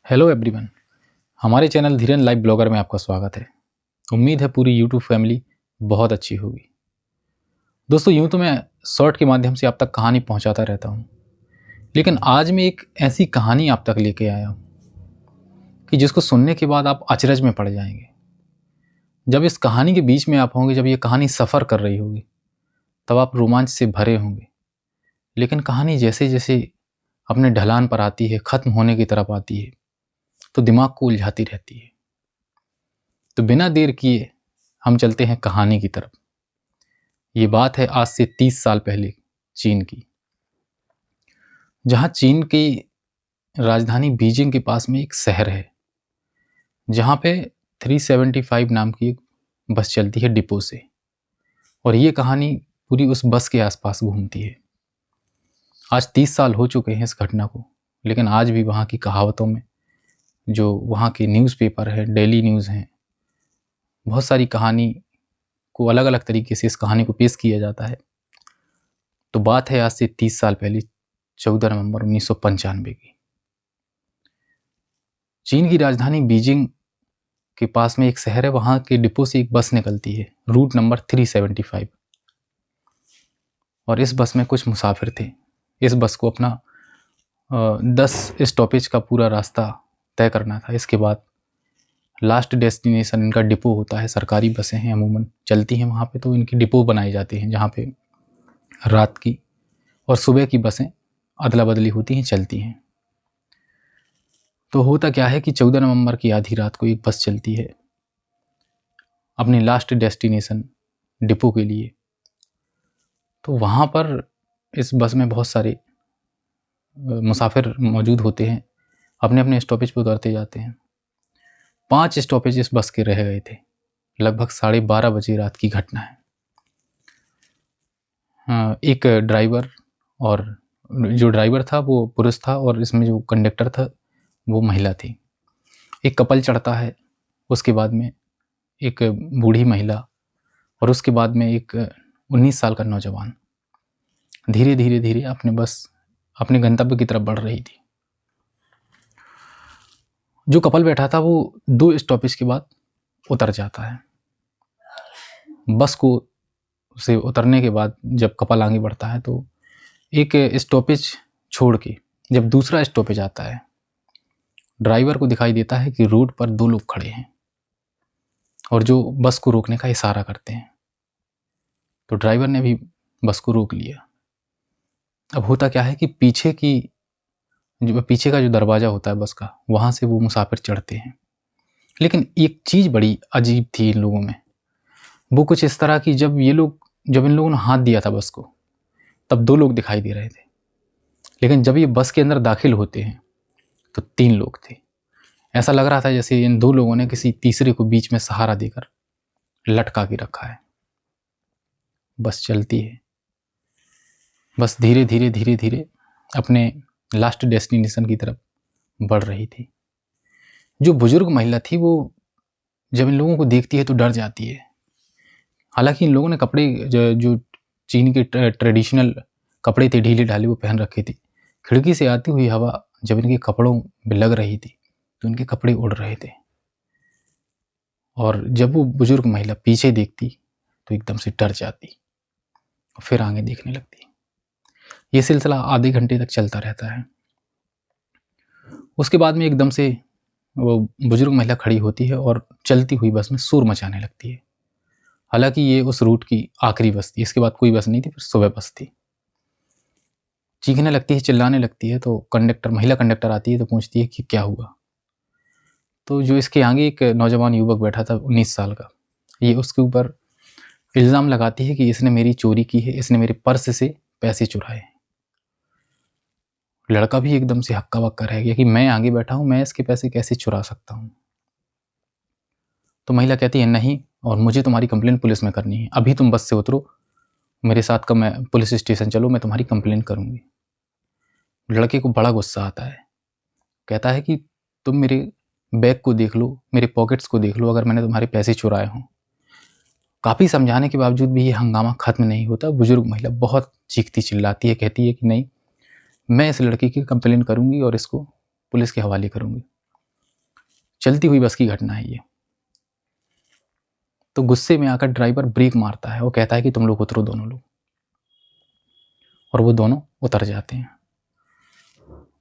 Hello everyone. हमारे channel Dhiran live blogger में आपका स्वागत है। उम्मीद है पूरी यूट्यूब फैमिली बहुत अच्छी होगी। दोस्तों, यूं तो मैं शॉर्ट के माध्यम से आप तक कहानी पहुंचाता रहता हूं, लेकिन आज मैं एक ऐसी कहानी आप तक लेके आया हूं कि जिसको सुनने के बाद आप अचरज में पड़ जाएंगे। जब इस कहानी के बीच में आप होंगे, जब ये कहानी सफ़र कर रही होगी, तब आप रोमांच से भरे होंगे। लेकिन कहानी जैसे जैसे अपने ढलान पर आती है, ख़त्म होने की तरफ आती है, तो दिमाग को उलझाती रहती है। तो बिना देर किए हम चलते हैं कहानी की तरफ। ये बात है आज से 30 साल पहले चीन की, जहाँ चीन की राजधानी बीजिंग के पास में एक शहर है, जहाँ पे 375 नाम की एक बस चलती है डिपो से। और ये कहानी पूरी उस बस के आसपास घूमती है। आज 30 साल हो चुके हैं इस घटना को, लेकिन आज भी वहाँ की कहावतों में, जो वहाँ के न्यूज़पेपर है, डेली न्यूज़ हैं, बहुत सारी कहानी को अलग अलग तरीके से इस कहानी को पेश किया जाता है। तो बात है आज से 30 साल पहले 14 नवंबर 1995 की। चीन की राजधानी बीजिंग के पास में एक शहर है, वहाँ के डिपो से एक बस निकलती है, रूट नंबर 375। और इस बस में कुछ मुसाफिर थे। इस बस को अपना 10 स्टॉपेज का पूरा रास्ता तय करना था। इसके बाद लास्ट डेस्टिनेशन इनका डिपो होता है। सरकारी बसें हैं, अमूमन चलती हैं वहाँ पे, तो इनकी डिपो बनाए जाते हैं, जहाँ पे रात की और सुबह की बसें अदला बदली होती हैं, चलती हैं। तो होता क्या है कि 14 नवंबर की आधी रात को एक बस चलती है अपनी लास्ट डेस्टिनेशन डिपो के लिए। तो वहाँ पर इस बस में बहुत सारे मुसाफिर मौजूद होते हैं, अपने अपने स्टॉपेज पर उतरते जाते हैं। 5 स्टॉपेज इस बस के रह गए थे। लगभग 12:30 बजे रात की घटना है। एक ड्राइवर, और जो ड्राइवर था वो पुरुष था, और इसमें जो कंडक्टर था वो महिला थी। एक कपल चढ़ता है, उसके बाद में एक बूढ़ी महिला, और उसके बाद में एक 19 साल का नौजवान। धीरे धीरे धीरे अपने गंतव्य की तरफ बढ़ रही थी। जो कपल बैठा था वो 2 स्टॉपेज के बाद उतर जाता है। बस को से उतरने के बाद जब कपल आगे बढ़ता है, तो एक स्टॉपेज छोड़ के जब दूसरा स्टॉपेज आता है, ड्राइवर को दिखाई देता है कि रोड पर 2 लोग खड़े हैं और जो बस को रोकने का इशारा करते हैं। तो ड्राइवर ने भी बस को रोक लिया। अब होता क्या है कि पीछे का जो दरवाज़ा होता है बस का, वहाँ से वो मुसाफिर चढ़ते हैं। लेकिन एक चीज़ बड़ी अजीब थी इन लोगों में। वो कुछ इस तरह की, जब इन लोगों ने हाथ दिया था बस को, तब 2 लोग दिखाई दे रहे थे। लेकिन जब ये बस के अंदर दाखिल होते हैं तो 3 लोग थे। ऐसा लग रहा था जैसे इन 2 लोगों ने किसी तीसरे को बीच में सहारा देकर लटका के रखा है। बस चलती है। बस धीरे धीरे धीरे धीरे अपने लास्ट डेस्टिनेशन की तरफ बढ़ रही थी। जो बुजुर्ग महिला थी, वो जब इन लोगों को देखती है तो डर जाती है। हालांकि इन लोगों ने कपड़े जो चीन के ट्रेडिशनल कपड़े थे, ढीले ढाले, वो पहन रखे थे। खिड़की से आती हुई हवा जब इनके कपड़ों में लग रही थी तो इनके कपड़े उड़ रहे थे। और जब वो बुजुर्ग महिला पीछे देखती तो एकदम से डर जाती और फिर आगे देखने लगती। ये सिलसिला आधे घंटे तक चलता रहता है। उसके बाद में एकदम से वो बुजुर्ग महिला खड़ी होती है और चलती हुई बस में शोर मचाने लगती है। हालांकि ये उस रूट की आखिरी बस थी, इसके बाद कोई बस नहीं थी, फिर सुबह बस थी। चीखने लगती है, चिल्लाने लगती है। तो महिला कंडक्टर आती है तो पूछती है कि क्या हुआ। तो जो इसके आगे एक नौजवान युवक बैठा था 19 साल का, ये उसके ऊपर इल्ज़ाम लगाती है कि इसने मेरी चोरी की है, इसने मेरे पर्स से पैसे चुराए हैं। लड़का भी एकदम से हक्का बक्का रह गया कि मैं आगे बैठा हूँ, मैं इसके पैसे कैसे चुरा सकता हूँ। तो महिला कहती है, नहीं, और मुझे तुम्हारी कंप्लेंट पुलिस में करनी है। अभी तुम बस से उतरो, मेरे साथ मैं पुलिस स्टेशन चलो, मैं तुम्हारी कंप्लेंट करूँगी। लड़के को बड़ा गुस्सा आता है। कहता है कि तुम मेरे बैग को देख लो, मेरे पॉकेट्स को देख लो, अगर मैंने तुम्हारे पैसे चुराए हों। काफ़ी समझाने के बावजूद भी ये हंगामा ख़त्म नहीं होता। बुजुर्ग महिला बहुत चीखती चिल्लाती है, कहती है कि नहीं, मैं इस लड़की की कंप्लेंट करूँगी और इसको पुलिस के हवाले करूँगी। चलती हुई बस की घटना है ये। तो गुस्से में आकर ड्राइवर ब्रेक मारता है, वो कहता है कि तुम लोग उतरो दोनों लोग, और वो दोनों उतर जाते हैं।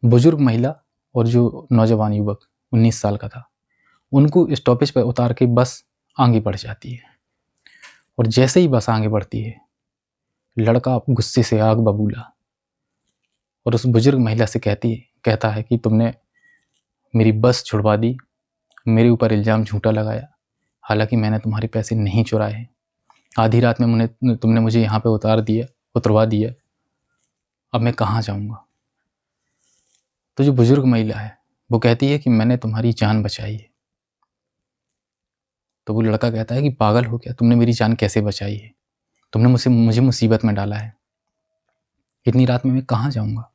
बुजुर्ग महिला और जो नौजवान युवक 19 साल का था, उनको स्टॉपेज पर उतार के बस आगे बढ़ जाती है। और जैसे ही बस आगे बढ़ती है, लड़का गुस्से से आग बबूला और उस बुजुर्ग महिला से कहता है कि तुमने मेरी बस छुड़वा दी, मेरे ऊपर इल्ज़ाम झूठा लगाया, हालांकि मैंने तुम्हारे पैसे नहीं चुराए हैं। आधी रात में तुमने मुझे यहाँ पे उतरवा दिया, अब मैं कहाँ जाऊँगा। तो जो बुजुर्ग महिला है वो कहती है कि मैंने तुम्हारी जान बचाई है। तो वो लड़का कहता है कि पागल हो क्या, तुमने मेरी जान कैसे बचाई है, तुमने मुझे मुसीबत में डाला है, इतनी रात में मैं कहाँ जाऊँगा।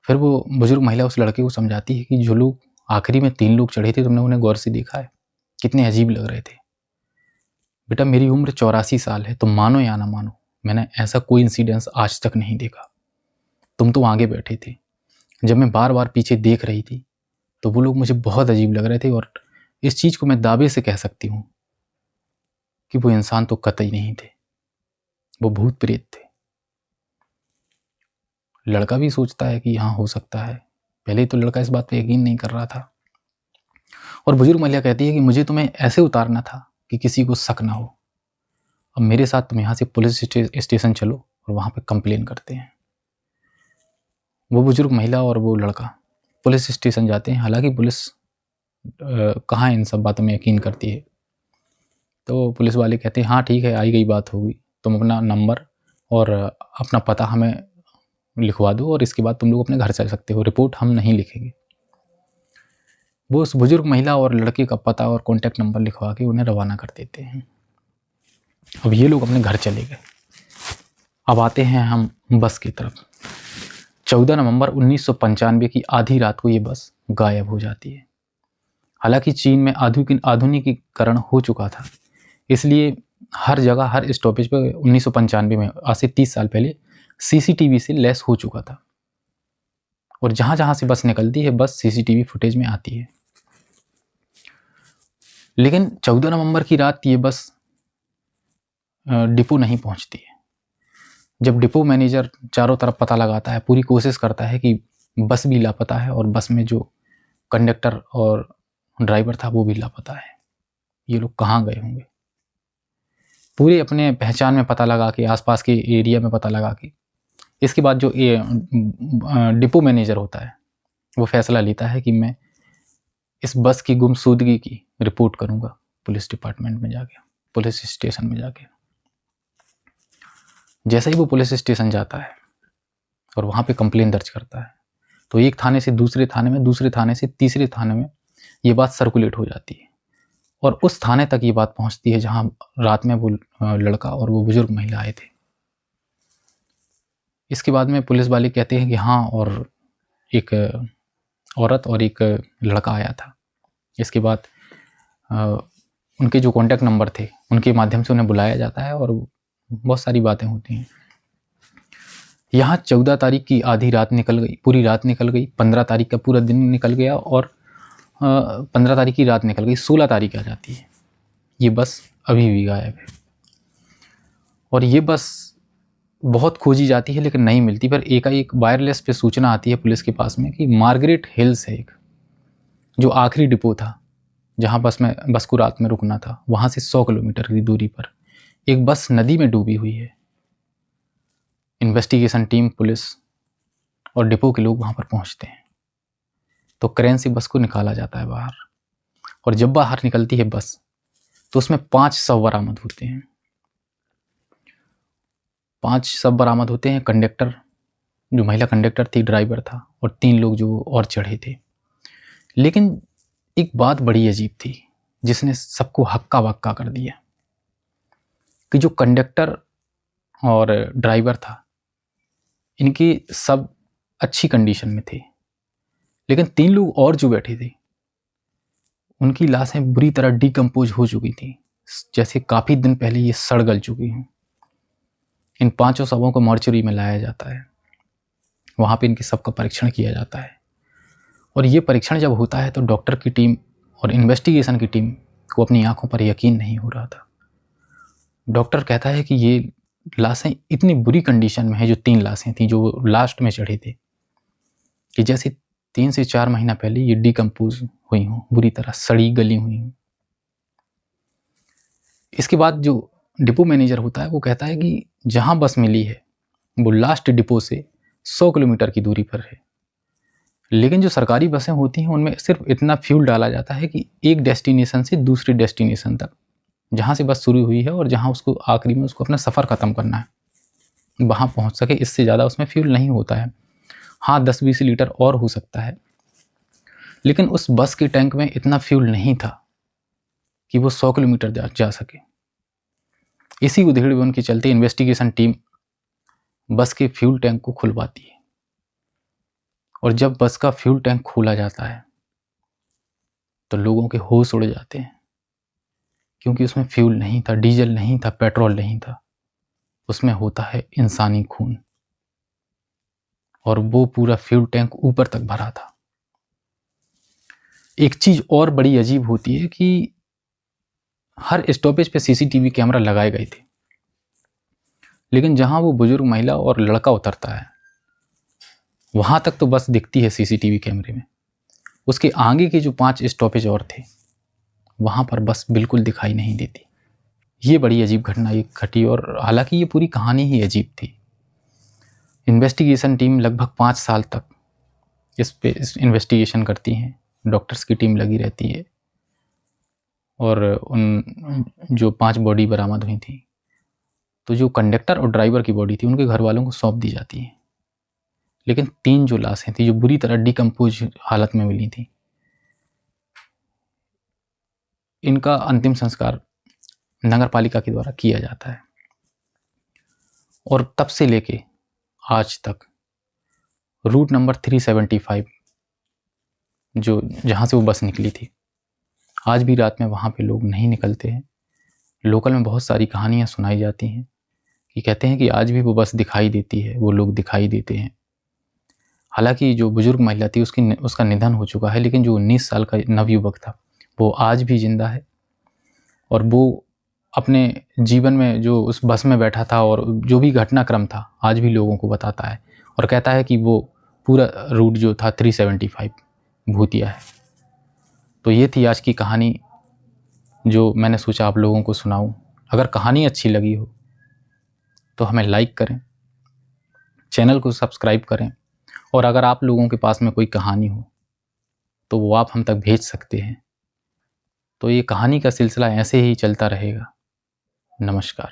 फिर वो बुजुर्ग महिला उस लड़के को समझाती है कि जो लोग आखिरी में 3 लोग चढ़े थे, तुमने उन्हें गौर से देखा है, कितने अजीब लग रहे थे। बेटा मेरी उम्र 84 साल है, तुम मानो या ना मानो, मैंने ऐसा कोई इंसिडेंस आज तक नहीं देखा। तुम तो आगे बैठे थे, जब मैं बार बार पीछे देख रही थी तो वो लोग मुझे बहुत अजीब लग रहे थे, और इस चीज़ को मैं दावे से कह सकती हूँ कि वो इंसान तो कतई नहीं थे, वो भूत प्रेत थे। लड़का भी सोचता है कि हाँ हो सकता है, पहले तो लड़का इस बात पे यकीन नहीं कर रहा था। और बुजुर्ग महिला कहती है कि मुझे तुम्हें ऐसे उतारना था कि किसी को शक ना हो, अब मेरे साथ तुम यहाँ से पुलिस स्टेशन चलो और वहाँ पे कंप्लेन करते हैं। वो बुजुर्ग महिला और वो लड़का पुलिस स्टेशन जाते हैं। हालांकि पुलिस कहाँ इन सब बातों में यकीन करती है। तो पुलिस वाले कहते हैं हाँ ठीक है, आई गई बात होगी, तुम अपना नंबर और अपना पता हमें लिखवा दो और इसके बाद तुम लोग अपने घर चल सकते हो, रिपोर्ट हम नहीं लिखेंगे। वो उस बुजुर्ग महिला और लड़के का पता और कॉन्टैक्ट नंबर लिखवा के उन्हें रवाना कर देते हैं। अब ये लोग अपने घर चले गए। अब आते हैं हम बस की तरफ। 14 नवंबर 1995 की आधी रात को ये बस गायब हो जाती है। हालांकि चीन में आधुनिकीकरण हो चुका था, इसलिए हर जगह हर स्टॉपेज पर 1995 में, आज से 30 साल पहले, सीसीटीवी से लैस हो चुका था, और जहाँ जहाँ से बस निकलती है बस सीसीटीवी फुटेज में आती है। लेकिन 14 नवंबर की रात ये बस डिपो नहीं पहुँचती है। जब डिपो मैनेजर चारों तरफ पता लगाता है, पूरी कोशिश करता है कि बस भी लापता है और बस में जो कंडक्टर और ड्राइवर था वो भी लापता है, ये लोग कहाँ गए होंगे। पूरे अपने पहचान में पता लगा के, आसपास के एरिया में पता लगा के, इसके बाद जो डिपो मैनेजर होता है वो फैसला लेता है कि मैं इस बस की गुमशुदगी की रिपोर्ट करूँगा पुलिस डिपार्टमेंट में जाके, पुलिस स्टेशन में जाके। जैसे ही वो पुलिस स्टेशन जाता है और वहाँ पे कंप्लेन दर्ज करता है, तो एक थाने से दूसरे थाने में, दूसरे थाने से तीसरे थाने में ये बात सर्कुलेट हो जाती है, और उस थाने तक ये बात पहुँचती है जहाँ रात में वो लड़का और वो बुजुर्ग महिला आए थे। इसके बाद में पुलिस वाले कहते हैं कि हाँ, और एक औरत और एक लड़का आया था। इसके बाद उनके जो कॉन्टैक्ट नंबर थे उनके माध्यम से उन्हें बुलाया जाता है और बहुत सारी बातें होती हैं। यहाँ 14 तारीख की आधी रात निकल गई, पूरी रात निकल गई, 15 तारीख का पूरा दिन निकल गया, और 15 तारीख की रात निकल गई, 16 तारीख आ जाती है, ये बस अभी भी गायब है। और ये बस बहुत खोजी जाती है लेकिन नहीं मिलती। पर एकाएक वायरलेस पे सूचना आती है पुलिस के पास में कि मार्गरेट हिल्स है एक, जो आखिरी डिपो था जहाँ बस को रात में रुकना था, वहाँ से 100 किलोमीटर की दूरी पर एक बस नदी में डूबी हुई है। इन्वेस्टिगेशन टीम, पुलिस और डिपो के लोग वहाँ पर पहुँचते हैं, तो क्रेन से बस को निकाला जाता है बाहर, और जब बाहर निकलती है बस तो उसमें 5 शव बरामद होते हैं। 5 शव बरामद होते हैं। कंडक्टर, जो महिला कंडक्टर थी, ड्राइवर था, और 3 लोग जो और चढ़े थे। लेकिन एक बात बड़ी अजीब थी जिसने सबको हक्का बक्का कर दिया कि जो कंडक्टर और ड्राइवर था, इनकी सब अच्छी कंडीशन में थे, लेकिन 3 लोग और जो बैठे थे उनकी लाशें बुरी तरह डिकम्पोज हो चुकी थी, जैसे काफ़ी दिन पहले ये सड़ गल चुकी हों। इन 5 शवों को मॉर्चरी में लाया जाता है, वहाँ पे इनके सब का परीक्षण किया जाता है, और ये परीक्षण जब होता है तो डॉक्टर की टीम और इन्वेस्टिगेशन की टीम को अपनी आंखों पर यकीन नहीं हो रहा था। डॉक्टर कहता है कि ये लाशें इतनी बुरी कंडीशन में है, जो 3 लाशें थी जो लास्ट में चढ़े थे, कि जैसे 3 से 4 महीना पहले ये डिकम्पोज हुई हों, बुरी तरह सड़ी गली हुई हों। इसके बाद जो डिपो मैनेजर होता है वो कहता है कि जहाँ बस मिली है वो लास्ट डिपो से 100 किलोमीटर की दूरी पर है, लेकिन जो सरकारी बसें होती हैं उनमें सिर्फ इतना फ्यूल डाला जाता है कि एक डेस्टिनेशन से दूसरी डेस्टिनेशन तक, जहाँ से बस शुरू हुई है और जहाँ उसको आखिरी में उसको अपना सफ़र ख़त्म करना है, वहाँ पहुँच सके, इससे ज़्यादा उसमें फ्यूल नहीं होता है। हाँ, 10-20 लीटर और हो सकता है, लेकिन उस बस के टैंक में इतना फ्यूल नहीं था कि वो 100 किलोमीटर जा सके। इसी उधेड़-बुन के चलते इन्वेस्टिगेशन टीम बस के फ्यूल टैंक को खुलवाती है, और जब बस का फ्यूल टैंक खोला जाता है तो लोगों के होश उड़ जाते हैं, क्योंकि उसमें फ्यूल नहीं था, डीजल नहीं था, पेट्रोल नहीं था, उसमें होता है इंसानी खून, और वो पूरा फ्यूल टैंक ऊपर तक भरा था। एक चीज़ और बड़ी अजीब होती है कि हर स्टॉपेज पे सीसीटीवी कैमरा लगाए गए थे, लेकिन जहां वो बुजुर्ग महिला और लड़का उतरता है वहां तक तो बस दिखती है सीसीटीवी कैमरे में, उसके आगे के जो 5 स्टॉपेज और थे वहां पर बस बिल्कुल दिखाई नहीं देती। ये बड़ी अजीब घटना एक घटी, और हालांकि ये पूरी कहानी ही अजीब थी। इन्वेस्टिगेशन टीम लगभग 5 साल तक इस इन्वेस्टिगेशन करती हैं, डॉक्टर्स की टीम लगी रहती है, और उन जो 5 बॉडी बरामद हुई थी, तो जो कंडक्टर और ड्राइवर की बॉडी थी उनके घर वालों को सौंप दी जाती है, लेकिन 3 जो लाशें थी जो बुरी तरह डिकम्पोज हालत में मिली थी, इनका अंतिम संस्कार नगर पालिका के द्वारा किया जाता है। और तब से लेके आज तक रूट नंबर 375 जो जहाँ से वो बस निकली थी, आज भी रात में वहाँ पे लोग नहीं निकलते हैं। लोकल में बहुत सारी कहानियाँ सुनाई जाती हैं कि कहते हैं कि आज भी वो बस दिखाई देती है, वो लोग दिखाई देते हैं। हालांकि जो बुजुर्ग महिला थी उसका निधन हो चुका है, लेकिन जो 19 साल का नवयुवक था वो आज भी जिंदा है, और वो अपने जीवन में जो उस बस में बैठा था और जो भी घटनाक्रम था आज भी लोगों को बताता है, और कहता है कि वो पूरा रूट जो था 375 भूतिया है। तो ये थी आज की कहानी जो मैंने सोचा आप लोगों को सुनाऊं। अगर कहानी अच्छी लगी हो तो हमें लाइक करें, चैनल को सब्सक्राइब करें, और अगर आप लोगों के पास में कोई कहानी हो तो वो आप हम तक भेज सकते हैं। तो ये कहानी का सिलसिला ऐसे ही चलता रहेगा। नमस्कार।